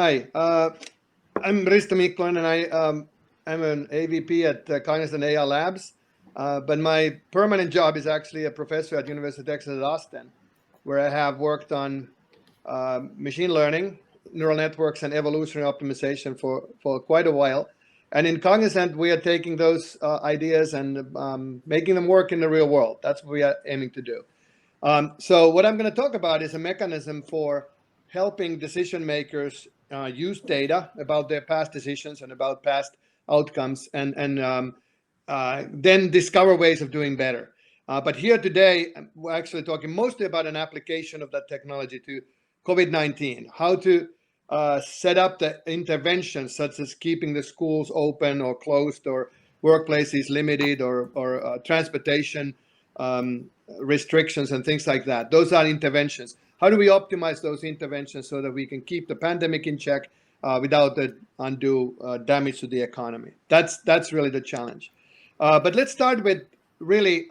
Hi, I'm Risto Miikkulainen, and I'm an AVP at Cognizant AI Labs. But my permanent job is actually a professor at University of Texas at Austin, where I have worked on machine learning, neural networks, and evolutionary optimization for quite a while. And in Cognizant, we are taking those ideas and making them work in the real world. That's what we are aiming to do. So what I'm going to talk about is a mechanism for helping decision makers use data about their past decisions and about past outcomes, and then discover ways of doing better. But here today, we're actually talking mostly about an application of that technology to COVID-19, how to set up the interventions such as keeping the schools open or closed, or workplaces limited, or transportation restrictions and things like that. Those are interventions. How do we optimize those interventions so that we can keep the pandemic in check without the undue damage to the economy? That's really the challenge. But let's start with really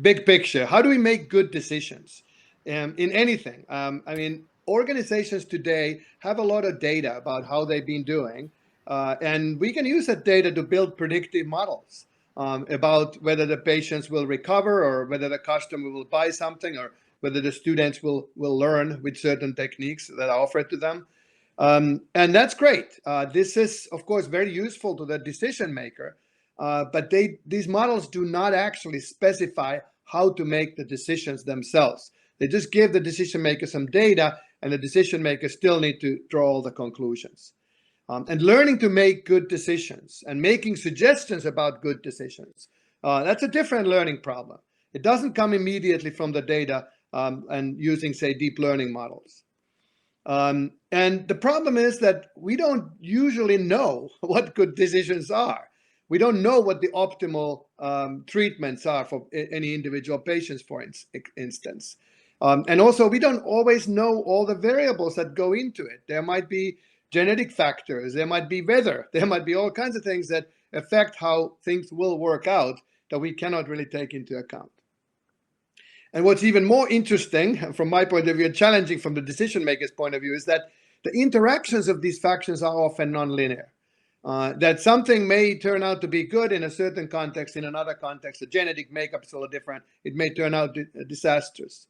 big picture. How do we make good decisions in anything? I mean, organizations today have a lot of data about how they've been doing, and we can use that data to build predictive models about whether the patients will recover, or whether the customer will buy something, or whether the students will learn with certain techniques that are offered to them. And that's great. This is, of course, very useful to the decision maker, but these models do not actually specify how to make the decisions themselves. They just give the decision maker some data, and the decision maker still need to draw all the conclusions. And learning to make good decisions and making suggestions about good decisions, that's a different learning problem. It doesn't come immediately from the data and using, say, deep learning models. And the problem is that we don't usually know what good decisions are. We don't know what the optimal treatments are for any individual patients, for instance. And also, we don't always know all the variables that go into it. There might be genetic factors, there might be weather, there might be all kinds of things that affect how things will work out that we cannot really take into account. And what's even more interesting from my point of view, and challenging from the decision maker's point of view, is that the interactions of these factors are often nonlinear. That something may turn out to be good in a certain context, in another context, the genetic makeup is a little different, it may turn out disastrous.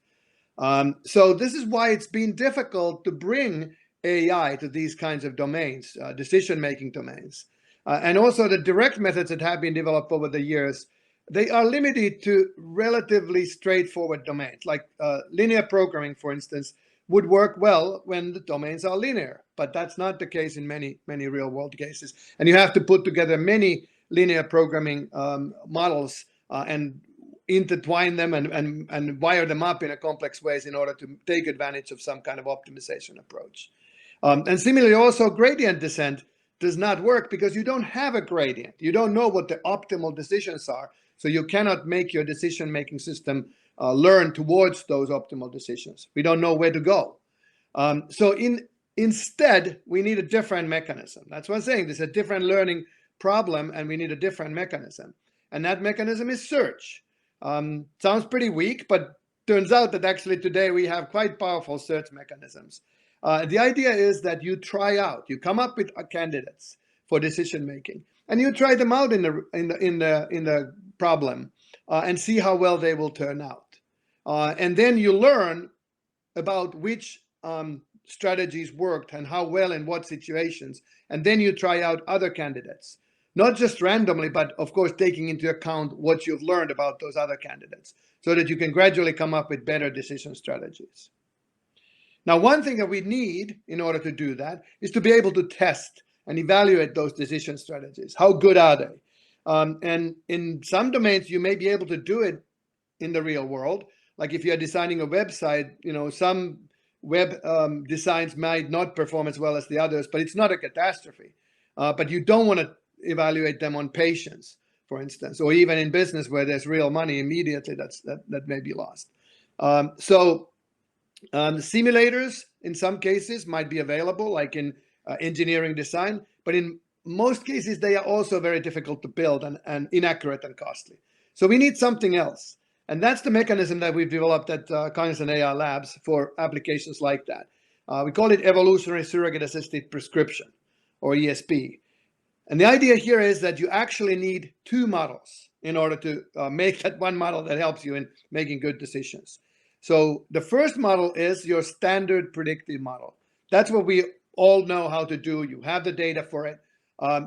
So this is why it's been difficult to bring AI to these kinds of domains, decision-making domains. And also the direct methods that have been developed over the years, they are limited to relatively straightforward domains. Like linear programming, for instance, would work well when the domains are linear, but that's not the case in many real-world cases. And you have to put together many linear programming models and intertwine them and wire them up in a complex ways in order to take advantage of some kind of optimization approach. And similarly, also gradient descent does not work because you don't have a gradient. You don't know what the optimal decisions are. So you cannot make your decision-making system learn towards those optimal decisions. We don't know where to go. So instead, we need a different mechanism. That's what I'm saying. There's a different learning problem, and we need a different mechanism. And that mechanism is search. Sounds pretty weak, but turns out that actually today we have quite powerful search mechanisms. The idea is that you try out, you come up with candidates for decision making, and you try them out in the problem and see how well they will turn out. And then you learn about which strategies worked and how well in what situations, and then you try out other candidates. Not just randomly, but of course taking into account what you've learned about those other candidates, so that you can gradually come up with better decision strategies. Now, one thing that we need in order to do that is to be able to test and evaluate those decision strategies. How good are they? And in some domains, you may be able to do it in the real world. Like if you're designing a website, some web designs might not perform as well as the others, but it's not a catastrophe. But you don't want to evaluate them on patients, for instance, or even in business where there's real money immediately, that may be lost. The simulators in some cases might be available, like in engineering design, but in most cases they are also very difficult to build and inaccurate and costly. So we need something else. And that's the mechanism that we've developed at Cognizant AI Labs for applications like that. We call it evolutionary surrogate-assisted prescription, or ESP. And the idea here is that you actually need two models in order to make that one model that helps you in making good decisions. So the first model is your standard predictive model. That's what we all know how to do. You have the data for it.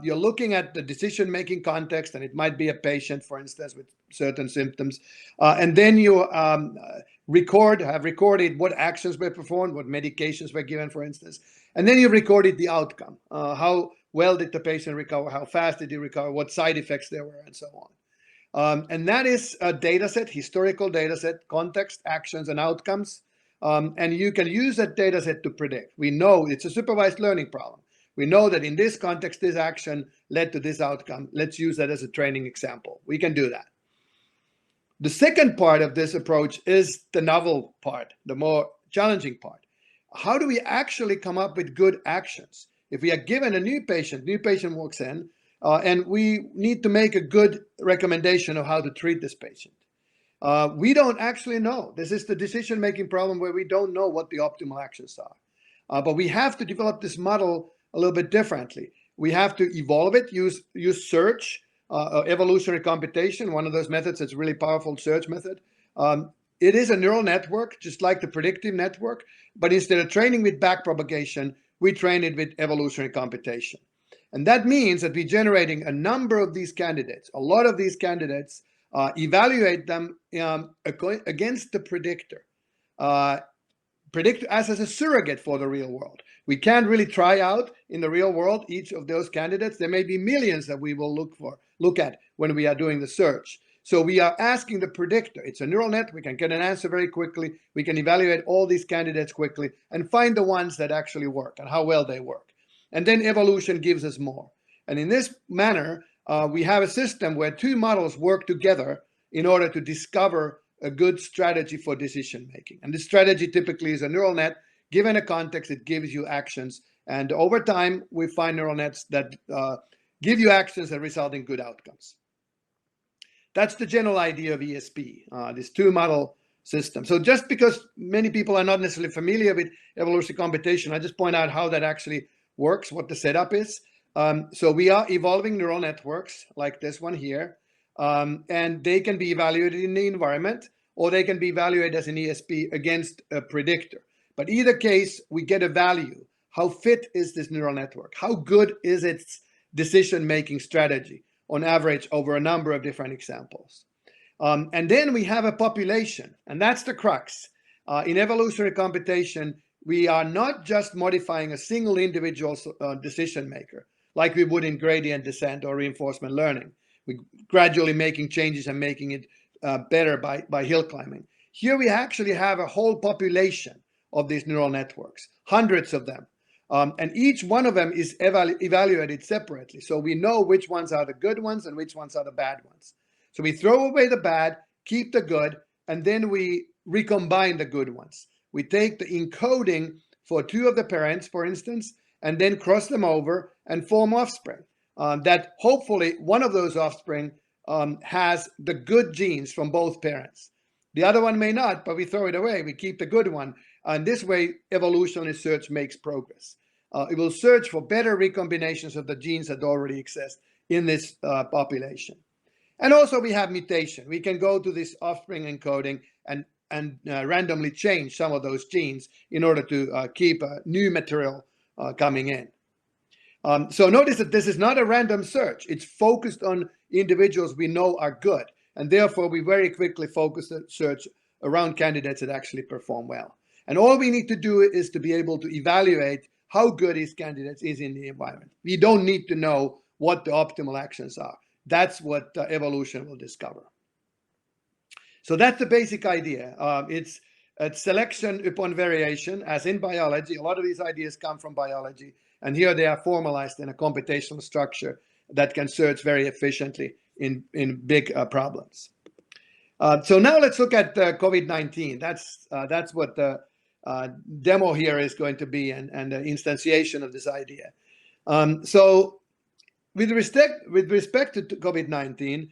You're looking at the decision-making context, and it might be a patient, for instance, with certain symptoms. And then you have recorded what actions were performed, what medications were given, for instance. And then you recorded the outcome. How well did the patient recover? How fast did he recover? What side effects there were, and so on. And that is a data set, historical data set, context, actions, and outcomes. And you can use that data set to predict. We know it's a supervised learning problem. We know that in this context, this action led to this outcome. Let's use that as a training example. We can do that. The second part of this approach is the novel part, the more challenging part. How do we actually come up with good actions? If we are given a new patient walks in, and we need to make a good recommendation of how to treat this patient. We don't actually know. This is the decision-making problem where we don't know what the optimal actions are. But we have to develop this model a little bit differently. We have to evolve it, use search, evolutionary computation, one of those methods that's really powerful search method. It is a neural network, just like the predictive network, but instead of training with backpropagation, we train it with evolutionary computation. And that means that we're generating a number of these candidates, a lot of these candidates, evaluate them against the predictor. Predictor as a surrogate for the real world. We can't really try out in the real world each of those candidates. There may be millions that we will look at when we are doing the search. So we are asking the predictor. It's a neural net. We can get an answer very quickly. We can evaluate all these candidates quickly and find the ones that actually work and how well they work. And then evolution gives us more. And in this manner, we have a system where two models work together in order to discover a good strategy for decision making. And this strategy typically is a neural net. Given a context, it gives you actions. And over time, we find neural nets that give you actions that result in good outcomes. That's the general idea of ESP, this two model system. So just because many people are not necessarily familiar with evolutionary computation, I just point out how that actually works, what the setup is. So we are evolving neural networks like this one here. And they can be evaluated in the environment, or they can be evaluated as an ESP against a predictor. But either case, we get a value. How fit is this neural network? How good is its decision-making strategy on average over a number of different examples? And then we have a population, and that's the crux. In evolutionary computation, we are not just modifying a single individual decision maker, like we would in gradient descent or reinforcement learning. We're gradually making changes and making it better by hill climbing. Here we actually have a whole population of these neural networks, hundreds of them. And each one of them is evaluated separately. So we know which ones are the good ones and which ones are the bad ones. So we throw away the bad, keep the good, and then we recombine the good ones. We take the encoding for two of the parents, for instance, and then cross them over and form offspring. That hopefully one of those offspring has the good genes from both parents. The other one may not, but we throw it away. We keep the good one. And this way, evolutionary search makes progress. It will search for better recombinations of the genes that already exist in this population. And also we have mutation. We can go to this offspring encoding and randomly change some of those genes in order to keep new material coming in. So notice that this is not a random search. It's focused on individuals we know are good. And therefore, we very quickly focus the search around candidates that actually perform well. And all we need to do is to be able to evaluate how good these candidates is in the environment. We don't need to know what the optimal actions are. That's what evolution will discover. So that's the basic idea. It's a selection upon variation, as in biology. A lot of these ideas come from biology. And here they are formalized in a computational structure that can search very efficiently in big problems. So now let's look at COVID-19. That's what the demo here is going to be, and the instantiation of this idea. So with respect to COVID-19,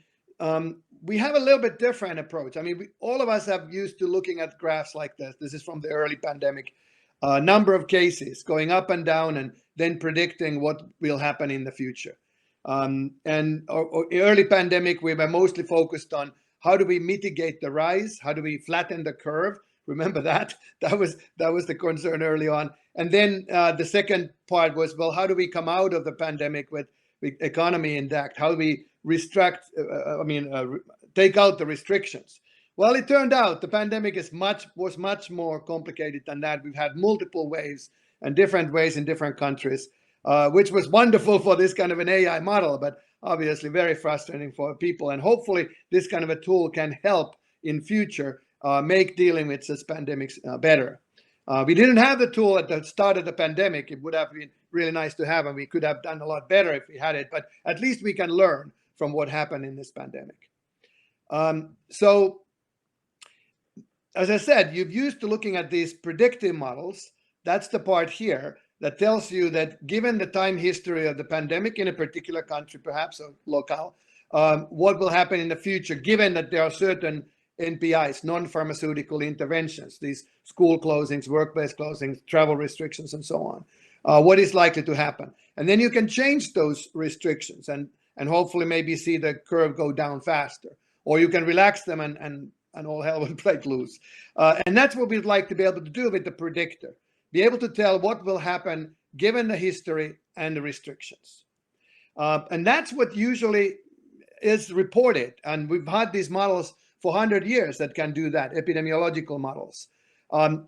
we have a little bit different approach. I mean, all of us have used to looking at graphs like this. This is from the early pandemic. number of cases going up and down, and then predicting what will happen in the future. And early pandemic, we were mostly focused on how do we mitigate the rise? How do we flatten the curve? Remember that? That was the concern early on. And then the second part was, well, how do we come out of the pandemic with the economy intact? How do we take out the restrictions? Well, it turned out the pandemic was much more complicated than that. We've had multiple waves and different ways in different countries, which was wonderful for this kind of an AI model, but obviously very frustrating for people. And hopefully this kind of a tool can help in future make dealing with such pandemics better. We didn't have the tool at the start of the pandemic. It would have been really nice to have, and we could have done a lot better if we had it, but at least we can learn from what happened in this pandemic. So, as I said, you've used to looking at these predictive models. That's the part here that tells you that given the time history of the pandemic in a particular country, perhaps or locale, what will happen in the future, given that there are certain NPIs, non-pharmaceutical interventions, these school closings, workplace closings, travel restrictions, and so on. What is likely to happen? And then you can change those restrictions and hopefully maybe see the curve go down faster. Or you can relax them and all hell will break loose. And that's what we'd like to be able to do with the predictor. Be able to tell what will happen given the history and the restrictions. And that's what usually is reported. And we've had these models for 100 years that can do that, epidemiological models.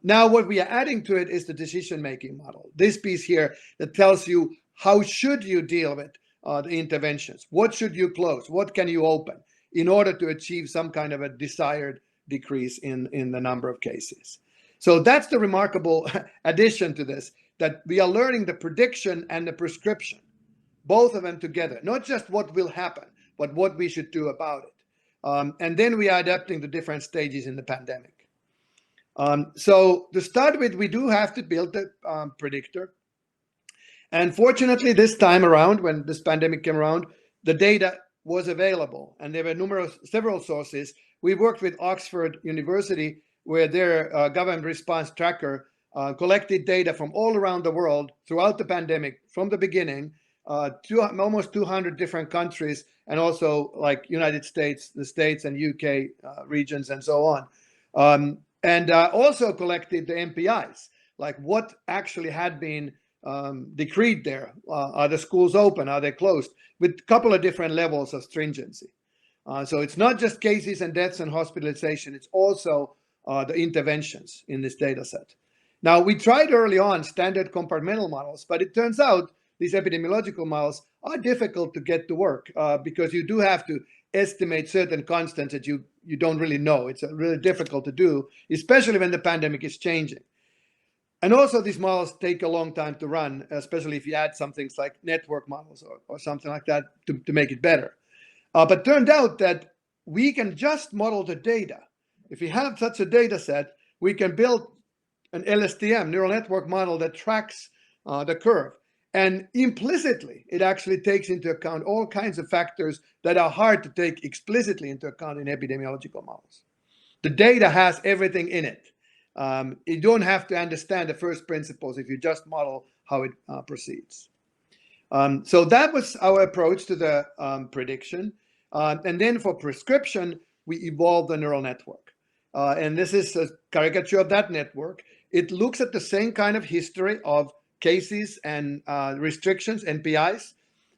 Now what we are adding to it is the decision-making model. This piece here that tells you how should you deal with the interventions? What should you close? What can you open in order to achieve some kind of a desired decrease in the number of cases? So that's the remarkable addition to this, that we are learning the prediction and the prescription, both of them together, not just what will happen, but what we should do about it. And then we are adapting to different stages in the pandemic. So to start with, we do have to build the predictor. And fortunately, this time around, when this pandemic came around, the data was available, and there were several sources. We worked with Oxford University, where their government response tracker collected data from all around the world throughout the pandemic, from the beginning, almost 200 different countries, and also like United States, the States and UK regions and so on. And also collected the NPIs, like what actually had been decreed there. Are the schools open? Are they closed? With a couple of different levels of stringency. So it's not just cases and deaths and hospitalization, it's also the interventions in this data set. Now, we tried early on standard compartmental models, but it turns out these epidemiological models are difficult to get to work because you do have to estimate certain constants that you don't really know. It's really difficult to do, especially when the pandemic is changing. And also these models take a long time to run, especially if you add some things like network models or something like that to make it better. But turned out that we can just model the data. If we have such a data set, we can build an LSTM, neural network model that tracks the curve. And implicitly, it actually takes into account all kinds of factors that are hard to take explicitly into account in epidemiological models. The data has everything in it. You don't have to understand the first principles if you just model how it proceeds. So that was our approach to the prediction. And then for prescription, we evolved the neural network. And this is a caricature of that network. It looks at the same kind of history of cases and restrictions, NPIs,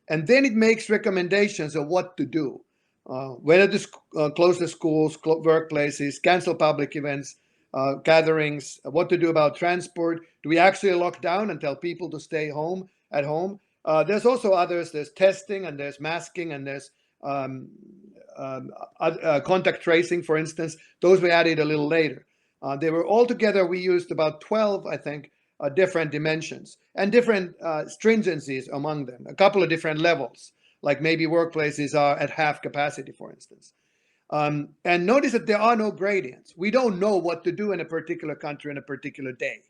and then it makes recommendations of what to do. Whether to close the schools, workplaces, cancel public events, gatherings, what to do about transport. Do we actually lock down and tell people to stay home at home? There's also others. There's testing and there's masking and there's contact tracing, for instance. Those we added a little later. They were all together. We used about 12, I think, different dimensions and different stringencies among them, a couple of different levels, like maybe workplaces are at half capacity, for instance. And notice that there are no gradients. We don't know what to do in a particular country in a particular day,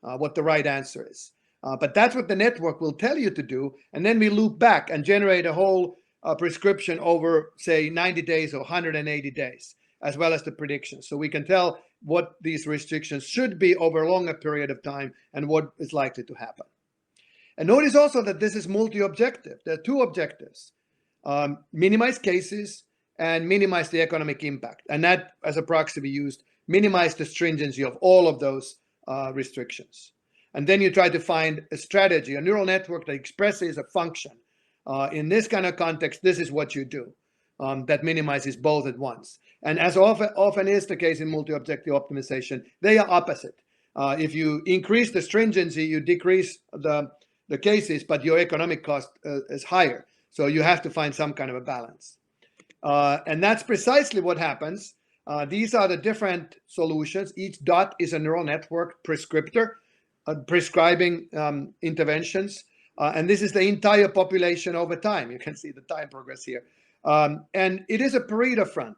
what the right answer is. But that's what the network will tell you to do. And then we loop back and generate a whole prescription over, say, 90 days or 180 days. as well as the predictions. So we can tell what these restrictions should be over a longer period of time and what is likely to happen. And notice also that this is multi-objective. There are two objectives: minimize cases and minimize the economic impact. And that, as a proxy, we used minimize the stringency of all of those restrictions. And then you try to find a strategy, a neural network that expresses a function. In this kind of context, this is what you do, that minimizes both at once. And as often is the case in multi-objective optimization, they are opposite. If you increase the stringency, you decrease the cases, but your economic cost is higher. So you have to find some kind of a balance. And that's precisely what happens. These are the different solutions. Each dot is a neural network prescriptor, prescribing interventions. And this is the entire population over time. You can see the time progress here. And it is a Pareto front.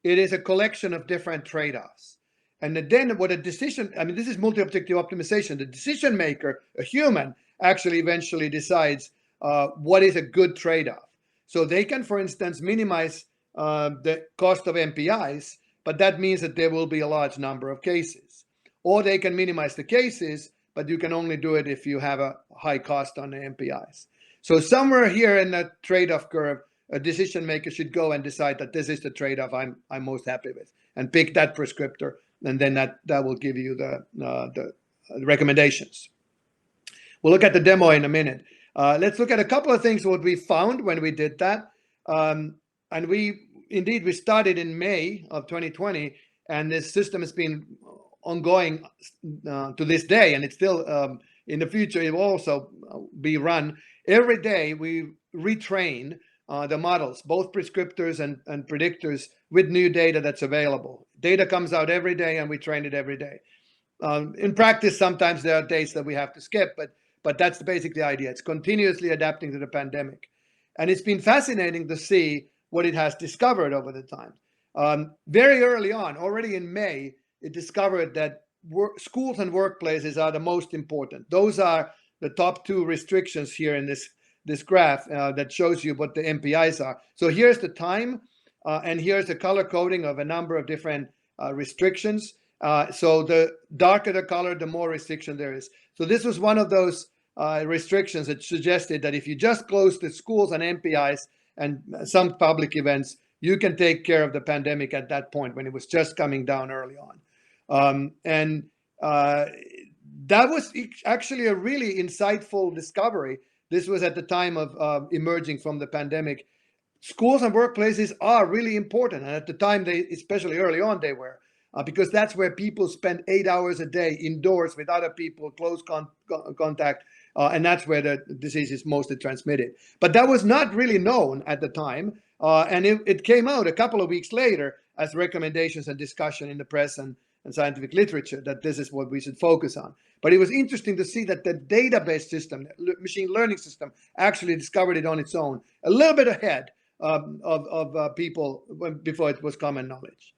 It is a collection of different trade-offs. And then what a decision, I mean, this is multi-objective optimization. The decision maker, a human, actually eventually decides what is a good trade-off. So they can, for instance, minimize the cost of NPIs, but that means that there will be a large number of cases. Or they can minimize the cases, but you can only do it if you have a high cost on the NPIs. So somewhere here in the trade-off curve, a decision maker should go and decide that this is the trade-off I'm most happy with, and pick that prescriptor, and then that will give you the recommendations. We'll look at the demo in a minute. Let's look at a couple of things what we found when we did that. And we started in May of 2020, and this system has been ongoing to this day, and it's still in the future. It will also be run every day. We retrain the models, both prescriptors and predictors, with new data that's available. Data comes out every day, and we train it every day. In practice, sometimes there are days that we have to skip, but that's basically the idea. It's continuously adapting to the pandemic, and it's been fascinating to see what it has discovered over the time. Very early on, already in May, it discovered that schools and workplaces are the most important. Those are the top two restrictions here in this graph that shows you what the NPIs are. So here's the time, and here's the color coding of a number of different restrictions. So the darker the color, the more restriction there is. So this was one of those restrictions that suggested that if you just close the schools and NPIs and some public events, you can take care of the pandemic at that point when it was just coming down early on. And that was actually a really insightful discovery. This was at the time of emerging from the pandemic. Schools and workplaces are really important. And at the time, especially early on, they were. Because that's where people spend 8 hours a day indoors with other people, close contact, and that's where the disease is mostly transmitted. But that was not really known at the time, and it came out a couple of weeks later as recommendations and discussion in the press and scientific literature that this is what we should focus on. But it was interesting to see that the database system, machine learning system, actually discovered it on its own, a little bit ahead of people before it was common knowledge.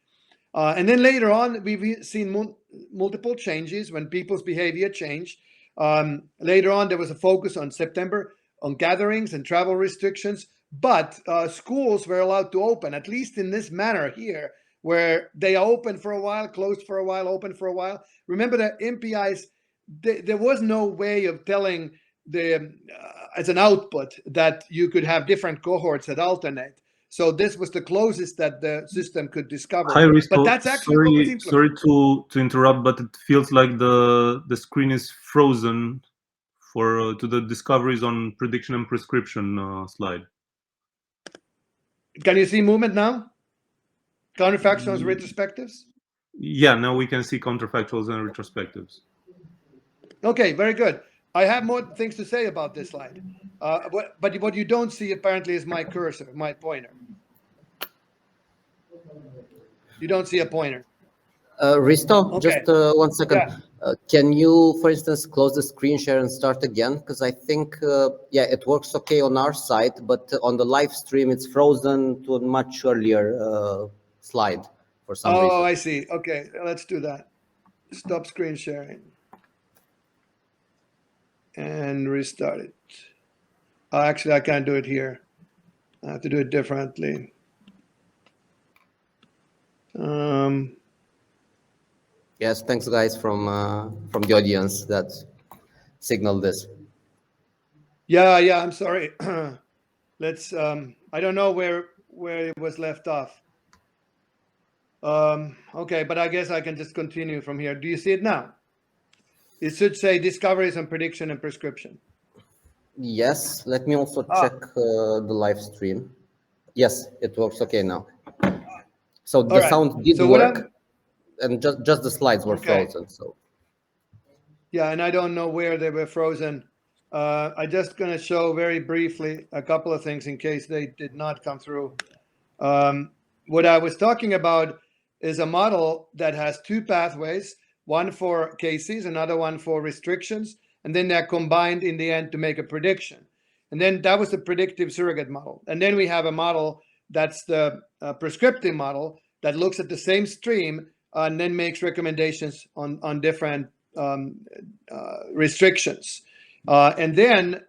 And then later on, we've seen multiple changes when people's behavior changed. Later on, there was a focus on September on gatherings and travel restrictions, but schools were allowed to open, at least in this manner here, where they are open for a while, closed for a while, open for a while. Remember that NPIs, there was no way of telling as an output that you could have different cohorts that alternate. So this was the closest that the system could discover. Hi, Risto. But that's actually what was implemented. Sorry to interrupt, but it feels like the screen is frozen to the discoveries on prediction and prescription slide. Can you see movement now? Counterfactuals and retrospectives? Yeah, now we can see counterfactuals and retrospectives. Okay, very good. I have more things to say about this slide. But what you don't see apparently is my cursor, my pointer. You don't see a pointer. Risto, Okay. Just 1 second. Yeah. Can you, for instance, close the screen share and start again? Because I think, yeah, it works okay on our side, but on the live stream, it's frozen to a much earlier slide for some reason. Oh, I see. Okay, let's do that. Stop screen sharing. And restart it. Actually, I can't do it here. I have to do it differently. Yes, thanks guys from the audience that signaled this. Yeah, I'm sorry. Let's, I don't know where it was left off. Okay, but I guess I can just continue from here. Do you see it now? It should say discoveries on prediction and prescription. Yes, let me also check the live stream. Yes, it works okay now. So the right. sound did So what work, and just the slides were frozen. So yeah, and I don't know where they were frozen. I'm just going to show very briefly a couple of things in case they did not come through. What I was talking about is a model that has two pathways, one for cases, another one for restrictions, and then they're combined in the end to make a prediction. And then that was the predictive surrogate model. And then we have a model that's the prescriptive model that looks at the same stream and then makes recommendations on different restrictions. And then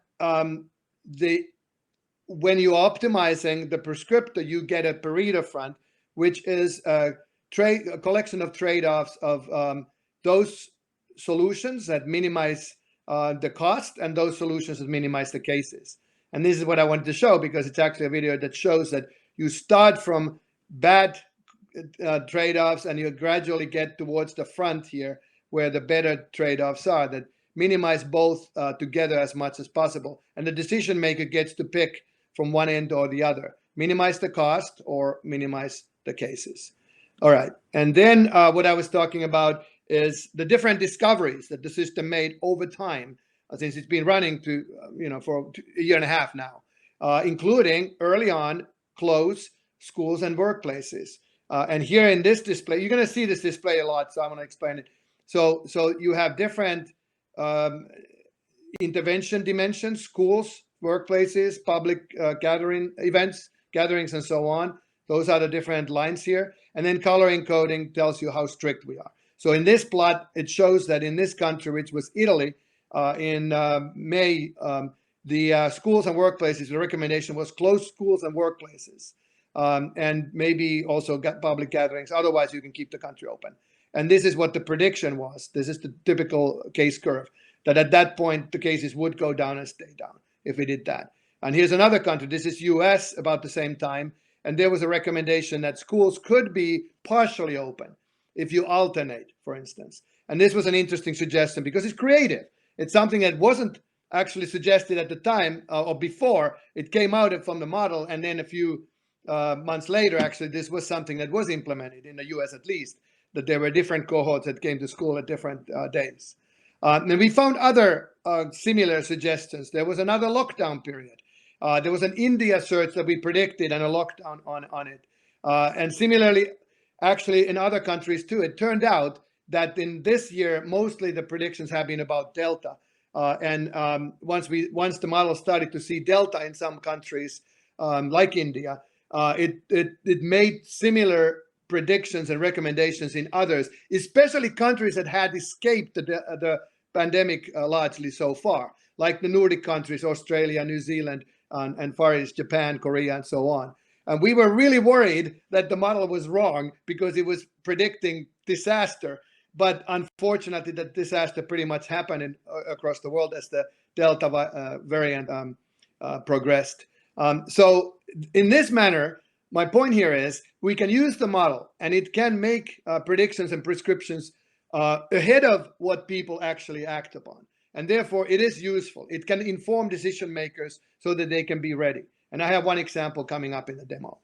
when you're optimizing the prescriptor, you get a Pareto front, which is a collection of trade-offs of those solutions that minimize the cost and those solutions that minimize the cases. And this is what I wanted to show, because it's actually a video that shows that you start from bad trade-offs and you gradually get towards the front here where the better trade-offs are that minimize both together as much as possible. And the decision maker gets to pick from one end or the other, minimize the cost or minimize the cases. All right. And then what I was talking about is the different discoveries that the system made over time, since it's been running for a year and a half now, including early on close schools and workplaces. And here in this display, you're going to see this display a lot, so I'm going to explain it. So you have different intervention dimensions: schools, workplaces, public gatherings, and so on. Those are the different lines here. And then color encoding tells you how strict we are. So in this plot, it shows that in this country, which was Italy, in May, the schools and workplaces, the recommendation was close schools and workplaces, and maybe also public gatherings. Otherwise, you can keep the country open. And this is what the prediction was. This is the typical case curve, that at that point, the cases would go down and stay down if we did that. And here's another country. This is US about the same time. And there was a recommendation that schools could be partially open if you alternate, for instance. And this was an interesting suggestion because it's creative. It's something that wasn't actually suggested at the time or before. It came out from the model. And then a few months later, actually, this was something that was implemented in the US at least, that there were different cohorts that came to school at different days. And we found other similar suggestions. There was another lockdown period. There was an India search that we predicted and a lockdown on it. And similarly, actually in other countries too, it turned out that in this year, mostly the predictions have been about Delta. And once the model started to see Delta in some countries, like India, it made similar predictions and recommendations in others, especially countries that had escaped the pandemic largely so far, like the Nordic countries, Australia, New Zealand, and Far East, Japan, Korea, and so on. And we were really worried that the model was wrong because it was predicting disaster. But unfortunately, that disaster pretty much happened across the world as the Delta variant progressed. So in this manner, my point here is we can use the model and it can make predictions and prescriptions ahead of what people actually act upon. And therefore, it is useful. It can inform decision makers so that they can be ready. And I have one example coming up in the demo.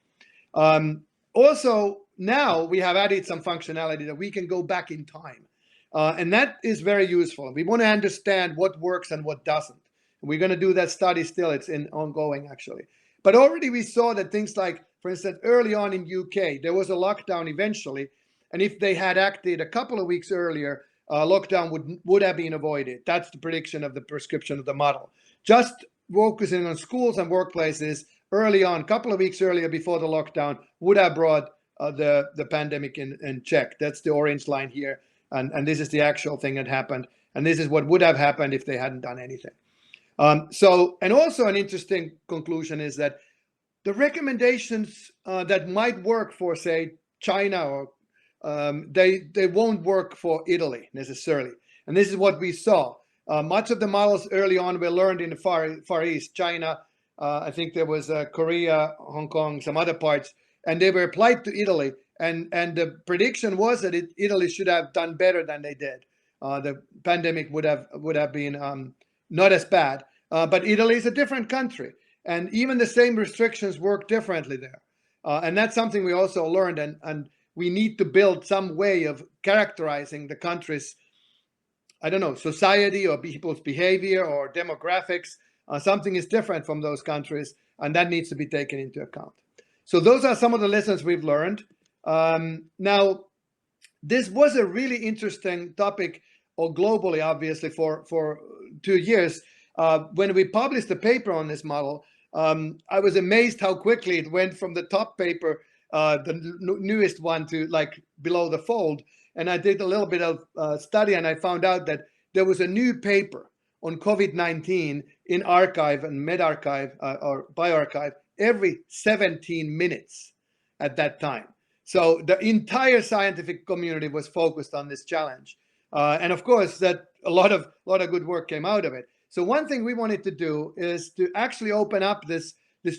Also, now we have added some functionality that we can go back in time. And that is very useful. We want to understand what works and what doesn't. We're going to do that study still. It's ongoing, actually. But already we saw that things like, for instance, early on in UK, there was a lockdown eventually. And if they had acted a couple of weeks earlier, lockdown would have been avoided. That's the prediction of the prescription of the model. Just focusing on schools and workplaces early on, a couple of weeks earlier before the lockdown, would have brought the pandemic in check. That's the orange line here. And this is the actual thing that happened. And this is what would have happened if they hadn't done anything. And also an interesting conclusion is that the recommendations that might work for, say, China, or they won't work for Italy necessarily. And this is what we saw. Much of the models early on were learned in the Far East, China. I think there was Korea, Hong Kong, some other parts, and they were applied to Italy. And the prediction was that Italy should have done better than they did. The pandemic would have been not as bad. But Italy is a different country, and even the same restrictions work differently there. And that's something we also learned, and we need to build some way of characterizing the country's, I don't know, society or people's behavior or demographics. Something is different from those countries, and that needs to be taken into account. So those are some of the lessons we've learned. Now, this was a really interesting topic, or globally, obviously, for 2 years. When we published the paper on this model, I was amazed how quickly it went from the top paper, the newest one, to like below the fold. And I did a little bit of study, and I found out that there was a new paper on COVID-19 in arXiv and medRxiv or bioRxiv every 17 minutes at that time. So the entire scientific community was focused on this challenge. And of course, that a lot of good work came out of it. So one thing we wanted to do is to actually open up this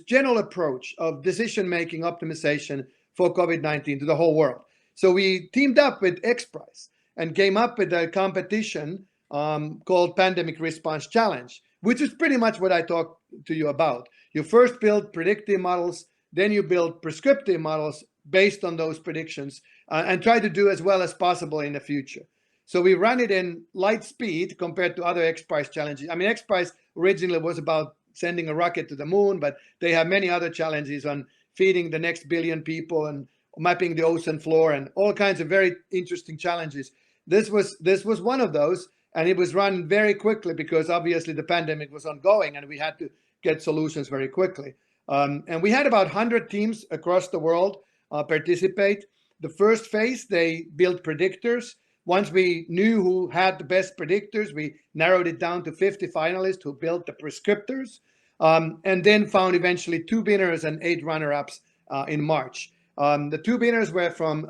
general approach of decision-making optimization for COVID-19 to the whole world. So we teamed up with XPRIZE and came up with a competition called Pandemic Response Challenge, which is pretty much what I talked to you about. You first build predictive models, then you build prescriptive models based on those predictions, and try to do as well as possible in the future. So we ran it in light speed compared to other XPRIZE challenges. I mean, XPRIZE originally was about sending a rocket to the moon, but they have many other challenges on feeding the next billion people and mapping the ocean floor and all kinds of very interesting challenges. This was one of those, and it was run very quickly because obviously the pandemic was ongoing and we had to get solutions very quickly. And we had about 100 teams across the world participate. The first phase, they built predictors. Once we knew who had the best predictors, we narrowed it down to 50 finalists who built the prescriptors, and then found eventually 2 winners and 8 runner-ups in March. The 2 winners were from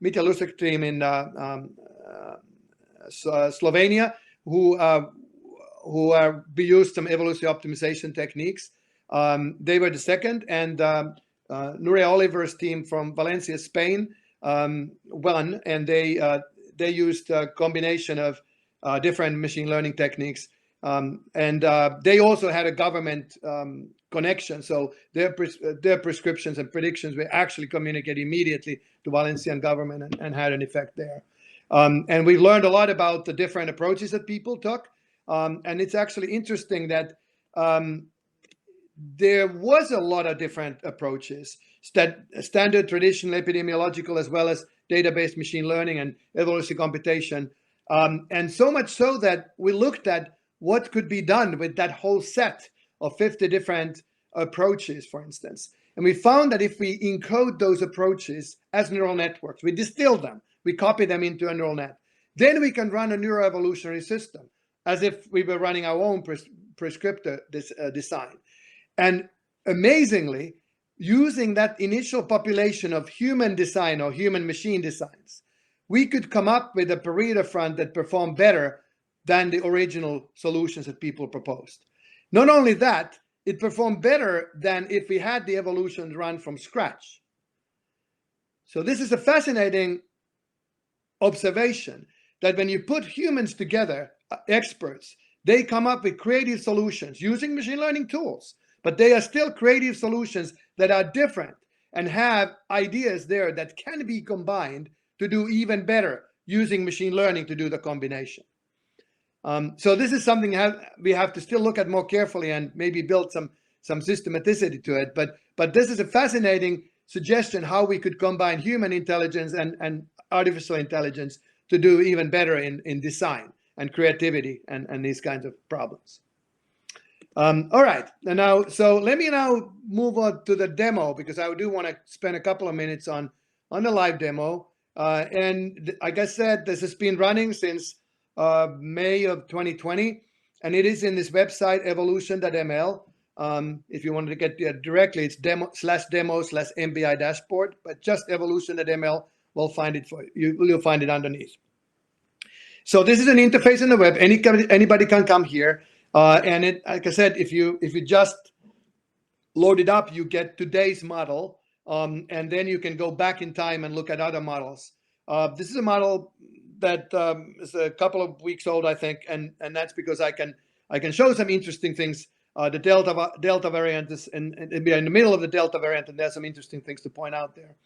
Mitja Lusak's team in Slovenia, who used some evolution optimization techniques. They were the second, and Nuria Oliver's team from Valencia, Spain, won, and they used a combination of different machine learning techniques, and they also had a government connection, so their prescriptions and predictions were actually communicated immediately to Valencian government and had an effect there. And we learned a lot about the different approaches that people took, and it's actually interesting that there was a lot of different approaches, standard, traditional, epidemiological, as well as database machine learning and evolutionary computation. And so much so that we looked at what could be done with that whole set of 50 different approaches, for instance. And we found that if we encode those approaches as neural networks, we distill them, we copy them into a neural net, then we can run a neuroevolutionary system as if we were running our own prescriptor design. And amazingly, using that initial population of human design or human machine designs, we could come up with a Pareto front that performed better than the original solutions that people proposed. Not only that, it performed better than if we had the evolution run from scratch. So this is a fascinating observation that when you put humans together, experts, they come up with creative solutions using machine learning tools, but they are still creative solutions that are different and have ideas there that can be combined to do even better using machine learning to do the combination. So this is something we have to still look at more carefully and maybe build some systematicity to it. But this is a fascinating suggestion how we could combine human intelligence and artificial intelligence to do even better in design and creativity and these kinds of problems. All right, and now, so let me now move on to the demo, because I do want to spend a couple of minutes on the live demo. And like I said, this has been running since May of 2020, and it is in this website, evolution.ml. If you wanted to get there directly, it's demo/MBI dashboard, but just evolution.ml will find it for you. You'll find it underneath. So this is an interface in the web. Anybody can come here, and it, like I said, if you just load it up, you get today's model, and then you can go back in time and look at other models. This is a model that is a couple of weeks old, I think, and that's because I can show some interesting things. The Delta variant is in the middle of the Delta variant, and there's some interesting things to point out there.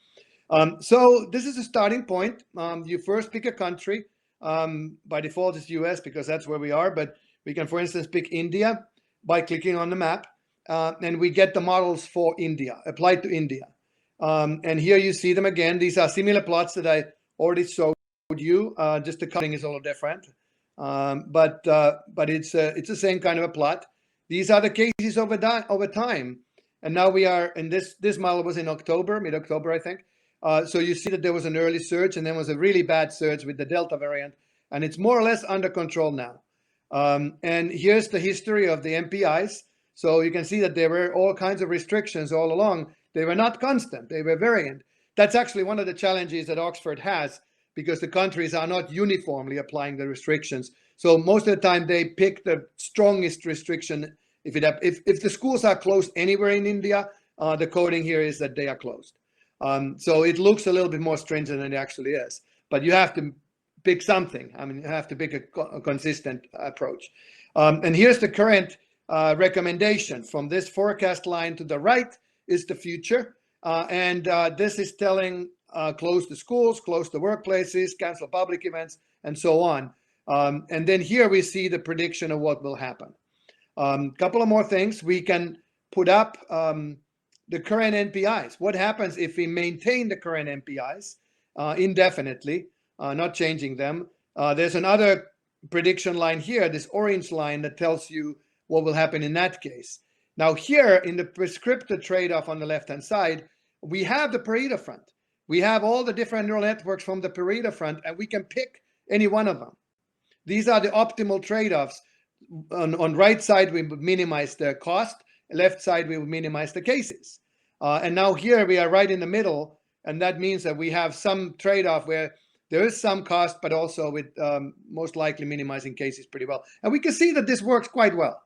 So this is a starting point. You first pick a country. By default, it's US because that's where we are, but we can, for instance, pick India by clicking on the map, and we get the models for India, applied to India. And here you see them again. These are similar plots that I already showed you, just the coloring is a little different. But it's the same kind of a plot. These are the cases over time. And now we are, and this model was in October, mid-October, I think. So you see that there was an early surge and then was a really bad surge with the Delta variant, and it's more or less under control now. And here's the history of the NPIs. So you can see that there were all kinds of restrictions all along. They were not constant, they were variant. That's actually one of the challenges that Oxford has, because the countries are not uniformly applying the restrictions. So most of the time they pick the strongest restriction. If the schools are closed anywhere in India, the coding here is that they are closed. So it looks a little bit more stringent than it actually is, but you have to pick something. I mean, you have to pick a consistent approach. And here's the current recommendation. From this forecast line to the right is the future. And this is telling close the schools, close the workplaces, cancel public events, and so on. And then here we see the prediction of what will happen. Couple of more things. We can put up the current NPIs. What happens if we maintain the current NPIs indefinitely, not changing them? There's another prediction line here, this orange line, that tells you what will happen in that case. Now here in the prescriptive trade-off on the left-hand side, we have the Pareto front. We have all the different neural networks from the Pareto front, and we can pick any one of them. These are the optimal trade-offs. On right side, we would minimize the cost. Left side, we would minimize the cases. And now here we are right in the middle, and that means that we have some trade-off where there is some cost, but also with most likely minimizing cases pretty well. And we can see that this works quite well.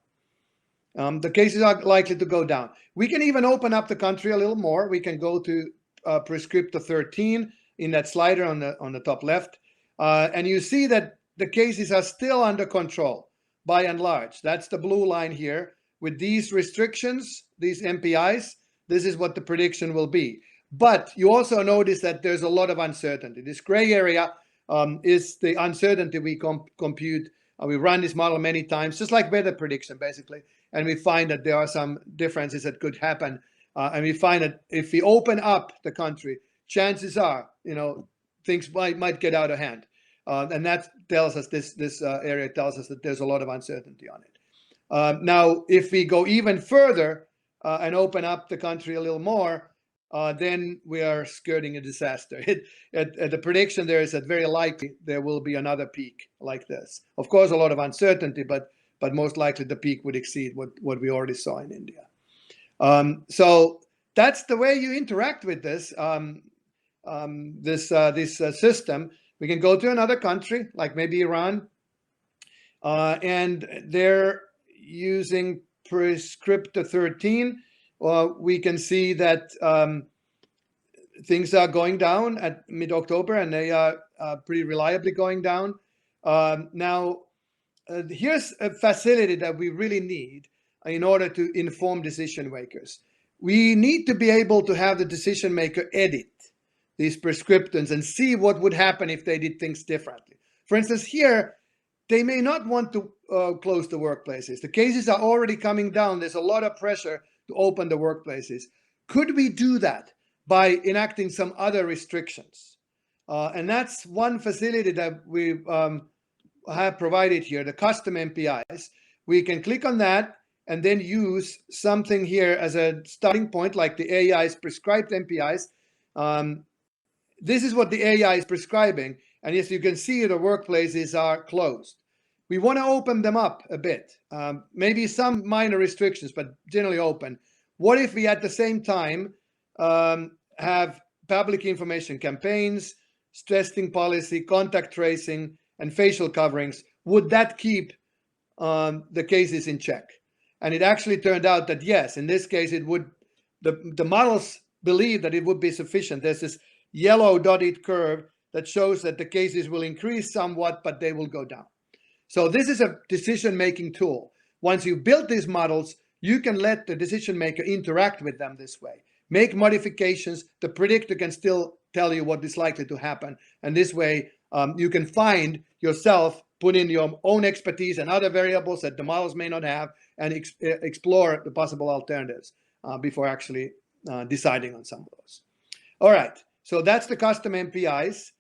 The cases are likely to go down. We can even open up the country a little more. We can go to prescriptive 13 in that slider on the top left. And you see that the cases are still under control by and large. That's the blue line here. With these restrictions, these NPIs, this is what the prediction will be. But you also notice that there's a lot of uncertainty. This gray area is the uncertainty we compute. We run this model many times, just like weather prediction, basically. And we find that there are some differences that could happen. And we find that if we open up the country, chances are, things might get out of hand. And that tells us, this area tells us that there's a lot of uncertainty on it. Now, if we go even further and open up the country a little more, then we are skirting a disaster. The prediction there is that very likely there will be another peak like this. Of course, a lot of uncertainty, but most likely the peak would exceed what we already saw in India. So that's the way you interact with this system. We can go to another country, like maybe Iran, and they're using prescriptive 13. We can see that things are going down at mid-October, and they are pretty reliably going down. Now, here's a facility that we really need in order to inform decision makers. We need to be able to have the decision maker edit these prescriptors and see what would happen if they did things differently. For instance, here, they may not want to close the workplaces. The cases are already coming down. There's a lot of pressure to open the workplaces. Could we do that by enacting some other restrictions? And that's one facility that we have provided here, the custom NPIs. We can click on that and then use something here as a starting point, like the AI's prescribed NPIs. This is what the AI is prescribing. And as you can see, the workplaces are closed. we want to open them up a bit. Maybe some minor restrictions, but generally open. What if we at the same time have public information campaigns, testing policy, contact tracing, and facial coverings? Would that keep the cases in check? And it actually turned out that yes, in this case, it would. The models believe that it would be sufficient. There's this yellow dotted curve that shows that the cases will increase somewhat, but they will go down. So this is a decision-making tool. Once you build these models, you can let the decision maker interact with them this way. Make modifications. The predictor can still tell you what is likely to happen. And this way, you can find yourself, put in your own expertise and other variables that the models may not have, and explore the possible alternatives before actually deciding on some of those. All right, so that's the custom NPIs.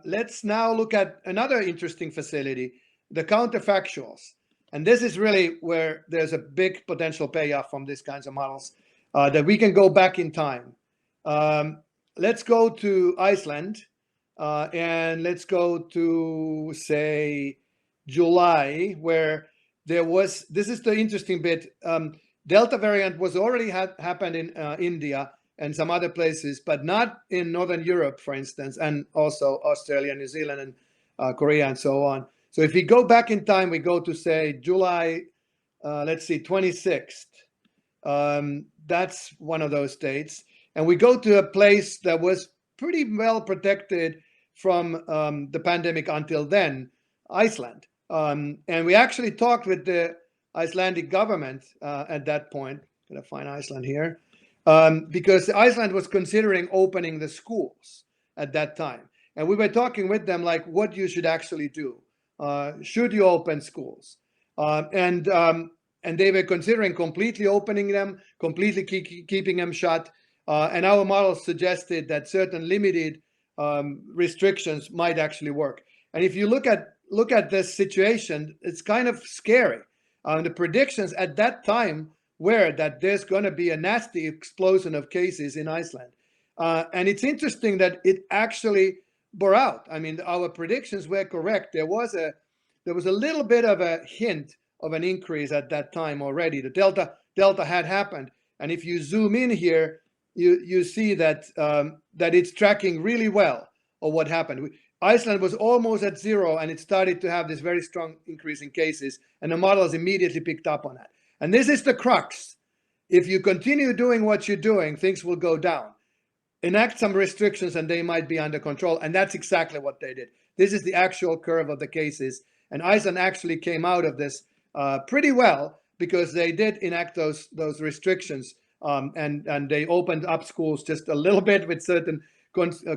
Let's now look at another interesting facility, the counterfactuals. And this is really where there's a big potential payoff from these kinds of models, that we can go back in time. Let's go to Iceland, and let's go to, say, July, where there was, this is the interesting bit, Delta variant was already happened in India and some other places, but not in Northern Europe, for instance, and also Australia, New Zealand, and Korea, and so on. So if we go back in time, we go to, say, July, let's see, 26th. That's one of those dates. And we go to a place that was pretty well protected from the pandemic until then, Iceland. And we actually talked with the Icelandic government at that point. I'm going to find Iceland here. Because Iceland was considering opening the schools at that time. And we were talking with them like what you should actually do. Should you open schools? And they were considering completely opening them, completely keeping them shut. And our models suggested that certain limited restrictions might actually work. And if you look at this situation, it's kind of scary. The predictions at that time were that there's going to be a nasty explosion of cases in Iceland. And it's interesting that it actually bore out. I mean, our predictions were correct. There was a little bit of a hint of an increase at that time already. The Delta had happened. And if you zoom in here, you see that that it's tracking really well of what happened. Iceland was almost at zero, and it started to have this very strong increase in cases, and the models immediately picked up on that. And this is the crux. If you continue doing what you're doing, things will go down. Enact some restrictions and they might be under control. And that's exactly what they did. This is the actual curve of the cases. And Iceland actually came out of this pretty well because they did enact those restrictions. And they opened up schools just a little bit with certain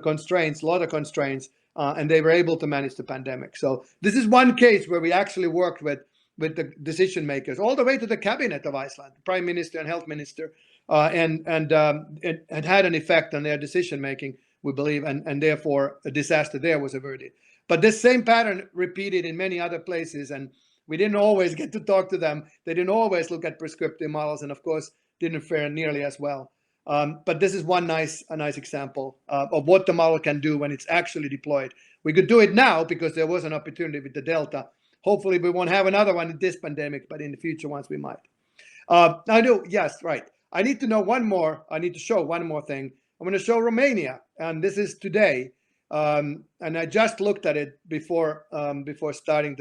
constraints, a lot of constraints. And they were able to manage the pandemic. So this is one case where we actually worked with the decision makers, all the way to the cabinet of Iceland, the prime minister and health minister, and it had an effect on their decision making, we believe, and therefore a disaster there was averted. But this same pattern repeated in many other places, and we didn't always get to talk to them. They didn't always look at prescriptive models, and of course didn't fare nearly as well. But this is a nice example of what the model can do when it's actually deployed. We could do it now because there was an opportunity with the Delta. Hopefully we won't have another one in this pandemic, but in the future ones we might. Yes, right. I need to know one more. I need to show one more thing. I'm going to show Romania, and this is today. And I just looked at it before starting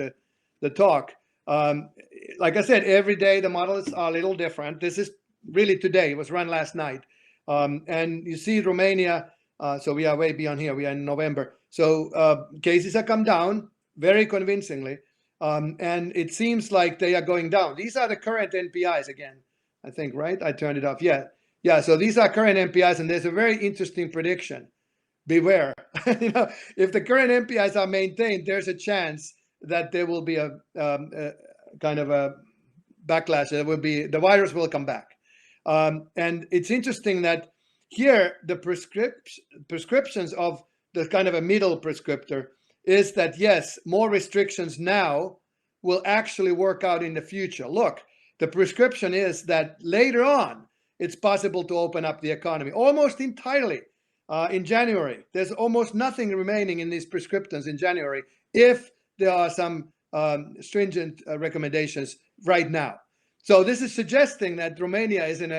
the talk. Like I said, every day the models are a little different. This is really today. It was run last night. And you see Romania. So we are way beyond here. We are in November. So cases have come down very convincingly. And it seems like they are going down. These are the current NPIs again, I think, right? I turned it off. Yeah. So these are current NPIs, and there's a very interesting prediction. Beware. If the current NPIs are maintained, there's a chance that there will be a kind of a backlash. There will be, the virus will come back. And it's interesting that here the prescriptions of the kind of a middle prescriptor is that, yes, more restrictions now will actually work out in the future. Look, the prescription is that later on, it's possible to open up the economy almost entirely in January. There's almost nothing remaining in these prescriptions in January if there are some stringent recommendations right now. So this is suggesting that Romania is in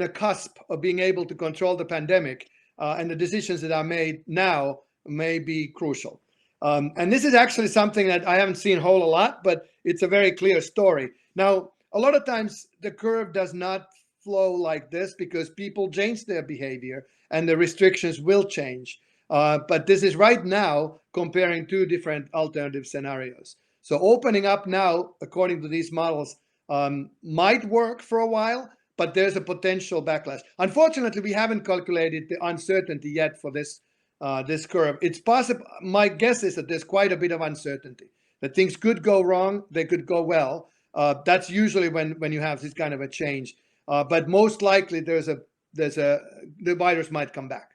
a cusp of being able to control the pandemic, and the decisions that are made now may be crucial. And this is actually something that I haven't seen a whole lot, but it's a very clear story. Now, a lot of times the curve does not flow like this because people change their behavior and the restrictions will change. But this is right now comparing two different alternative scenarios. So opening up now, according to these models, might work for a while, but there's a potential backlash. Unfortunately, we haven't calculated the uncertainty yet for this this curve. It's possible. My guess is that there's quite a bit of uncertainty. That things could go wrong, they could go well. That's usually when you have this kind of a change. But most likely, the virus might come back.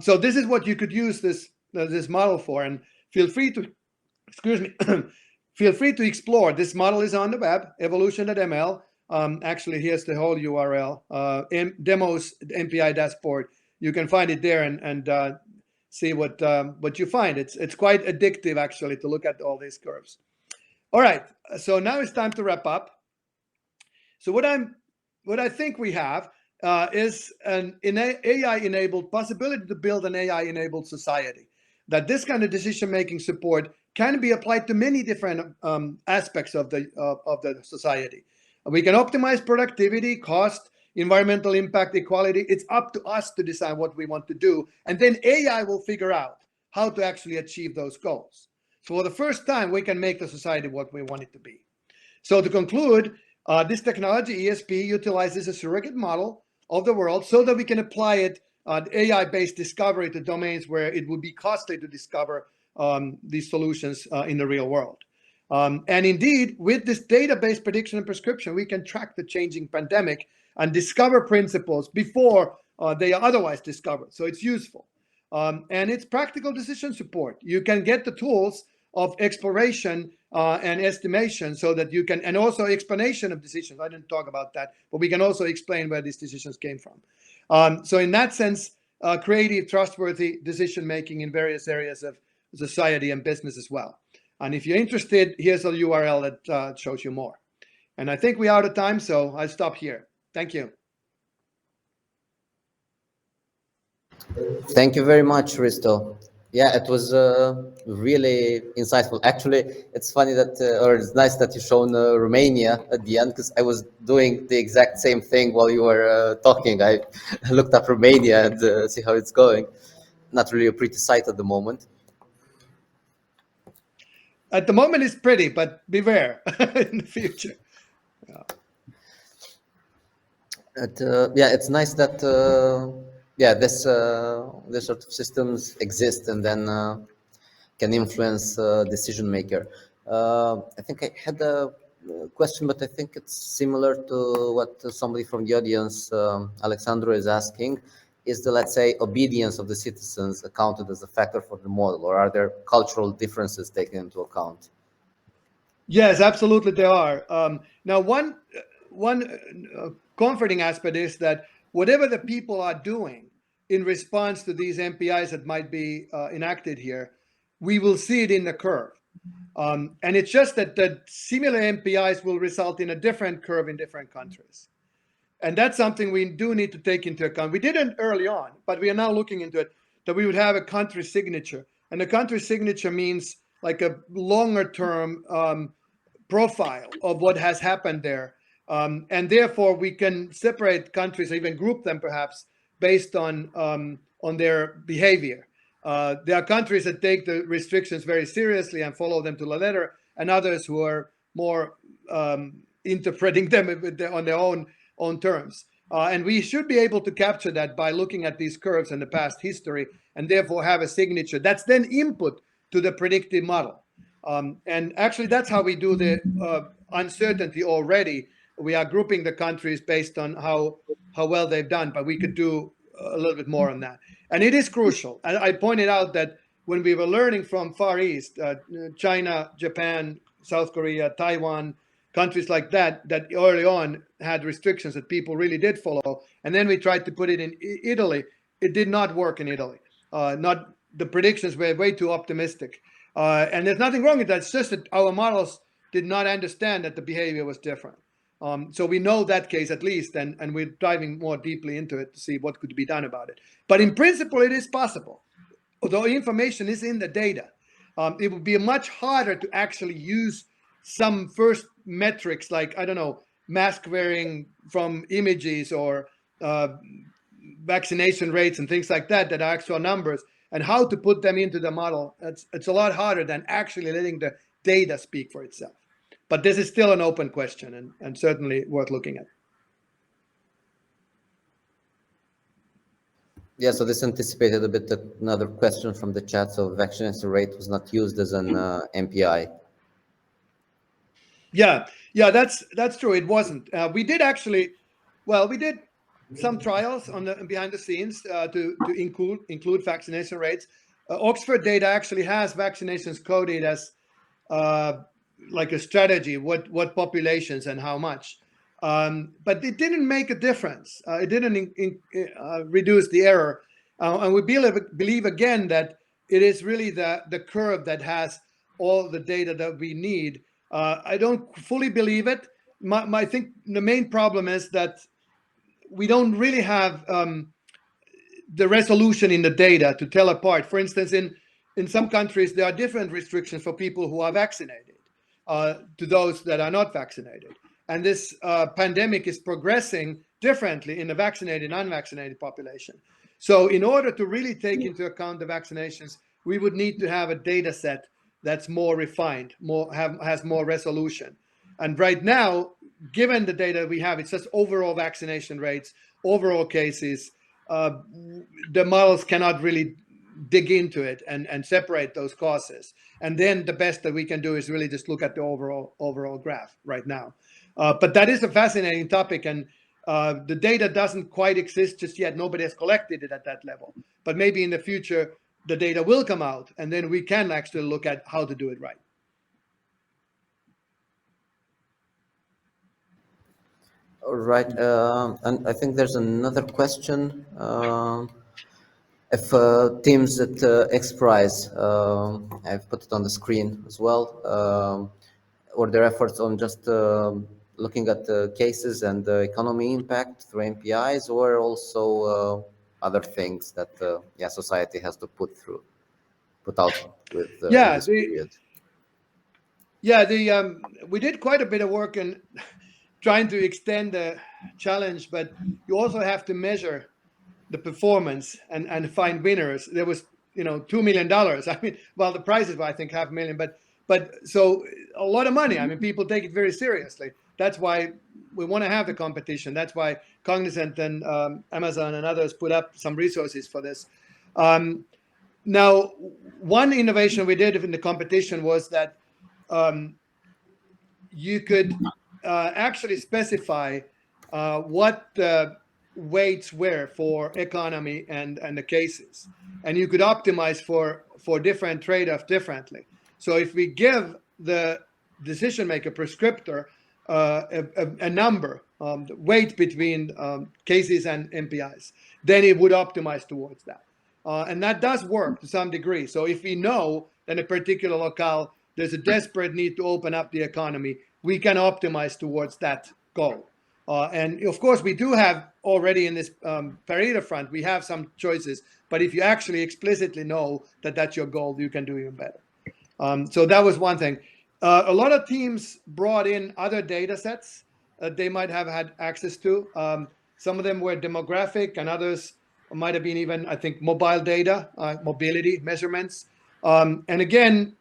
So this is what you could use this model for. And feel free to, excuse me, feel free to explore. This model is on the web, evolution.ml. Actually, here's the whole URL, demos NPI dashboard. You can find it there and see what you find. It's quite addictive, actually, to look at all these curves. All right, so now it's time to wrap up. So what I think we have is an AI-enabled possibility to build an AI-enabled society. That this kind of decision-making support can be applied to many different aspects of the society. We can optimize productivity, cost, environmental impact, equality. It's up to us to decide what we want to do, and then AI will figure out how to actually achieve those goals. So for the first time, we can make the society what we want it to be. So to conclude, this technology, ESP, utilizes a surrogate model of the world so that we can apply it, AI-based discovery, to domains where it would be costly to discover these solutions in the real world. And indeed, with this database prediction and prescription, we can track the changing pandemic and discover principles before they are otherwise discovered. So it's useful. And it's practical decision support. You can get the tools of exploration and estimation so that you can, and also explanation of decisions. I didn't talk about that, but we can also explain where these decisions came from. So in that sense, creative, trustworthy decision-making in various areas of society and business as well. And if you're interested, here's a URL that shows you more. And I think we're out of time, so I'll stop here. Thank you. Thank you very much, Risto. Yeah, it was really insightful. Actually, it's funny that, or it's nice that you shown Romania at the end, because I was doing the exact same thing while you were talking. I looked up Romania and see how it's going. Not really a pretty sight at the moment. At the moment, it's pretty, but beware in the future. Yeah, yeah, it's nice that yeah, this sort of systems exist and then can influence decision maker. I think I had a question, but I think it's similar to what somebody from the audience, Alexandru, is asking. Is the, let's say, obedience of the citizens accounted as a factor for the model, or are there cultural differences taken into account? Yes, absolutely there are. Now, one comforting aspect is that whatever the people are doing in response to these NPIs that might be enacted here, we will see it in the curve. And it's just that the similar NPIs will result in a different curve in different countries. And that's something we do need to take into account. We didn't early on, but we are now looking into it, that we would have a country signature. And the country signature means like a longer term profile of what has happened there. And therefore we can separate countries, even group them perhaps based on their behavior. There are countries that take the restrictions very seriously and follow them to the letter, and others who are more interpreting them on their own terms. And we should be able to capture that by looking at these curves in the past history, and therefore have a signature that's then input to the predictive model. And actually, that's how we do the uncertainty already. We are grouping the countries based on how well they've done, but we could do a little bit more on that. And it is crucial. And I pointed out that when we were learning from Far East, China, Japan, South Korea, Taiwan, countries like that, that early on had restrictions that people really did follow. And then we tried to put it in Italy. It did not work in Italy. The predictions were way too optimistic. And there's nothing wrong with that. It's just that our models did not understand that the behavior was different. So we know that case at least, and we're diving more deeply into it to see what could be done about it. But in principle, it is possible. Although information is in the data, it would be much harder to actually use some first metrics like, I don't know, mask wearing from images or vaccination rates and things like that, that are actual numbers, and how to put them into the model. It's a lot harder than actually letting the data speak for itself. But this is still an open question and certainly worth looking at. Yeah, so this anticipated a bit another question from the chat. So vaccination rate was not used as an NPI. Yeah, that's true. It wasn't. We did actually, we did some trials on the behind the scenes to include vaccination rates. Oxford data actually has vaccinations coded as like a strategy, what populations and how much. But it didn't make a difference. It didn't reduce the error. And we believe again that it is really the curve that has all the data that we need. I don't fully believe it. I think the main problem is that we don't really have the resolution in the data to tell apart. For instance, in some countries, there are different restrictions for people who are vaccinated to those that are not vaccinated. And this pandemic is progressing differently in the vaccinated and unvaccinated population. So in order to really take into account the vaccinations, we would need to have a data set that's more refined, has more resolution. And right now, given the data we have, it's just overall vaccination rates, overall cases. The models cannot really dig into it and separate those causes. And then the best that we can do is really just look at the overall graph right now. But that is a fascinating topic, and the data doesn't quite exist just yet. Nobody has collected it at that level. But maybe in the future, the data will come out, and then we can actually look at how to do it right. All right, and I think there's another question. If teams at XPRIZE, I've put it on the screen as well, or their efforts on just looking at the cases and the economy impact through NPIs, or also other things that society has to put out with this period. We did quite a bit of work in trying to extend the challenge, but you also have to measure the performance and find winners. There was, $2 million. I mean, well, the prizes were, I think, $500,000, but so a lot of money. I mean, people take it very seriously. That's why we want to have the competition. That's why Cognizant and Amazon and others put up some resources for this. Now, one innovation we did in the competition was that you could actually specify what the weights were for economy and the cases, and you could optimize for different trade-offs differently. So if we give the decision maker prescriptor a number, the weight between cases and NPIs, then it would optimize towards that. And that does work to some degree. So if we know that in a particular locale, there's a desperate need to open up the economy, we can optimize towards that goal. And of course, we do have already in this Pareto front, we have some choices. But if you actually explicitly know that that's your goal, you can do even better. So that was one thing. A lot of teams brought in other data sets they might have had access to. Some of them were demographic, and others might have been even, I think, mobile data, mobility measurements. And again,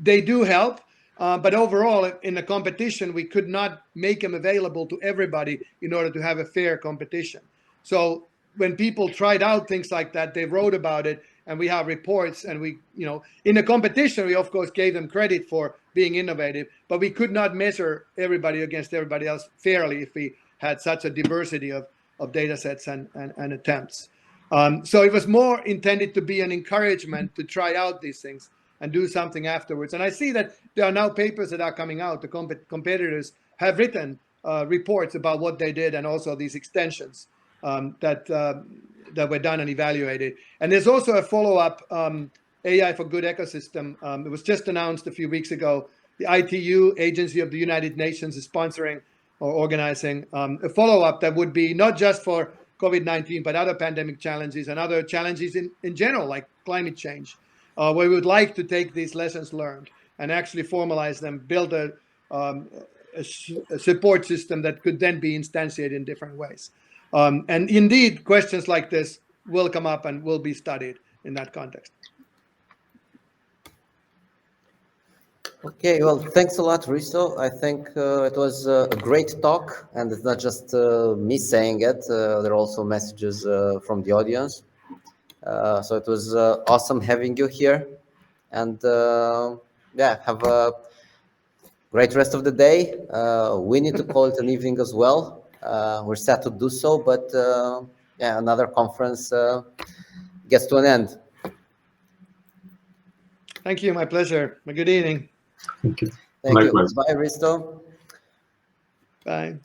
they do help. But overall, in the competition, we could not make them available to everybody in order to have a fair competition. So when people tried out things like that, they wrote about it, and we have reports. And we, in the competition, we of course gave them credit for being innovative, but we could not measure everybody against everybody else fairly if we had such a diversity of data sets and attempts. So it was more intended to be an encouragement to try out these things and do something afterwards. And I see that there are now papers that are coming out. The competitors have written reports about what they did, and also these extensions that were done and evaluated. And there's also a follow-up AI for Good ecosystem. It was just announced a few weeks ago. The ITU, Agency of the United Nations, is sponsoring or organizing a follow-up that would be not just for COVID-19, but other pandemic challenges and other challenges in general, like climate change, where we would like to take these lessons learned and actually formalize them, build a support system that could then be instantiated in different ways. And indeed, questions like this will come up and will be studied in that context. Okay, well, thanks a lot, Risto. I think it was a great talk, and it's not just me saying it. There are also messages from the audience. So it was awesome having you here. And yeah, have a great rest of the day. We need to call it an evening as well. We're sad to do so, but yeah, another conference gets to an end. Thank you. My pleasure. Good evening. Thank you. Thank you. Likewise. Bye, Risto. Bye.